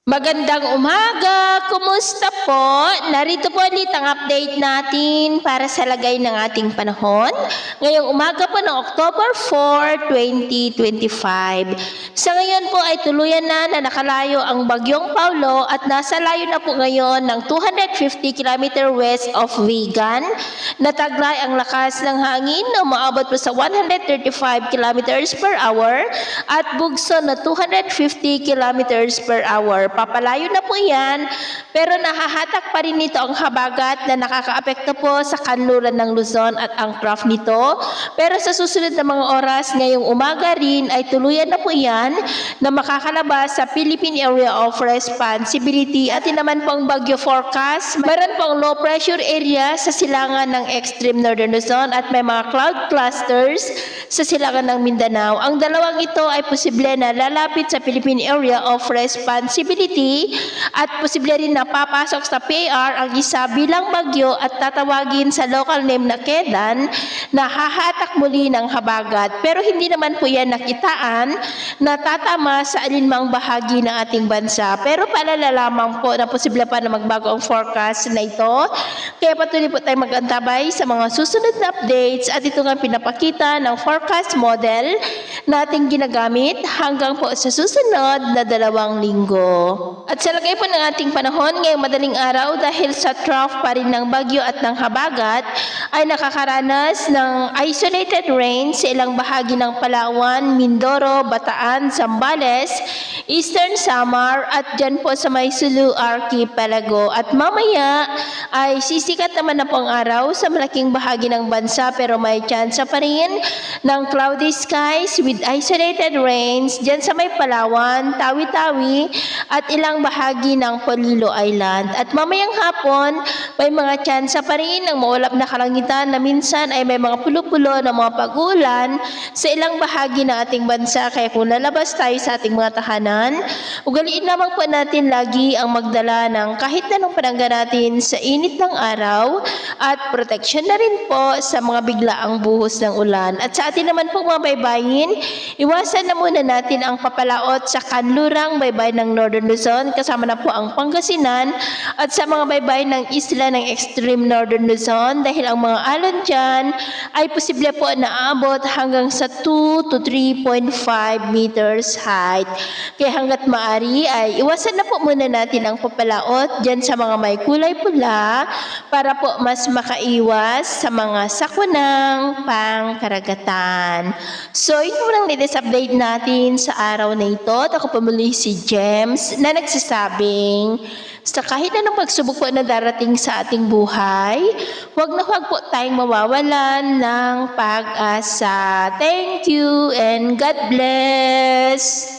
Magandang umaga! Kumusta po? Narito po ulit ang update natin para sa lagay ng ating panahon. Ngayong umaga po ng October 4, 2025. Sa ngayon po ay tuluyan na nakalayo ang Bagyong Paulo at nasa layo na po ngayon ng 250 km west of Vigan. Nataglay ang lakas ng hangin na umaabot po sa 135 km per hour at bugso na 250 km per hour. Papalayo na po yan, pero nahahatak pa rin nito ang habagat na nakakaapekto po sa kanluran ng Luzon at ang trough nito. Pero sa susunod na mga oras ngayong umaga rin ay tuluyan na po yan na makakalabas sa Philippine Area of Responsibility. At yun naman po ang bagyo forecast. Meron pong low pressure area sa silangan ng extreme northern Luzon at may mga cloud clusters sa silangan ng Mindanao. Ang dalawang ito ay posible na lalapit sa Philippine Area of Responsibility at posible rin na papasok sa PAR ang isa bilang bagyo at tatawagin sa local name na Kedan na hahatak muli ng habagat. Pero hindi naman po yan nakitaan na tatama sa alinmang bahagi ng ating bansa. Pero paalala lamang po na posible pa na magbago ang forecast na ito. Kaya patuloy po tayo mag-antabay sa mga susunod na updates at ito nga pinapakita ng forecast model na ating ginagamit hanggang po sa susunod na 2 linggo. At sa lagay po ng ating panahon ngayong madaling araw dahil sa trough pa rin ng bagyo at ng habagat ay nakakaranas ng isolated rain sa ilang bahagi ng Palawan, Mindoro, Bataan, Zambales, Eastern Samar at dyan po sa may Sulu Archipelago. At mamaya ay sisikat naman na po ang araw sa malaking bahagi ng bansa pero may chance pa rin ng cloudy skies with isolated rains dyan sa may Palawan, Tawi-Tawi at ilang bahagi ng Polillo Island. At mamayang hapon, may mga tsansa pa rin ng maulap na kalangitan na minsan ay may mga pulo-pulo na mga pag-ulan sa ilang bahagi ng ating bansa. Kaya kung lalabas tayo sa ating mga tahanan, ugaliin lamang po natin lagi ang magdala ng kahit anong panangga natin sa init ng araw at proteksyon na rin po sa mga biglaang buhos ng ulan. At sa atin naman po mga baybayin, iwasan na muna natin ang papalaot sa kanlurang baybayin ng Northern Luzon, kasama na po ang Pangasinan at sa mga baybayin ng isla ng extreme Northern Luzon dahil ang mga alon dyan ay posible po na aabot hanggang sa 2 to 3.5 meters height. Kaya hanggat maaari ay iwasan na po muna natin ang papalaot dyan sa mga may kulay pula para po mas makaiwas sa mga sakunang pangkaragatan. So ito lang latest update natin sa araw na ito. At ako pumuli si James na nagsasabing sa kahit anong pagsubok po na darating sa ating buhay, huwag na huwag po tayong mawawalan ng pag-asa. Thank you and God bless!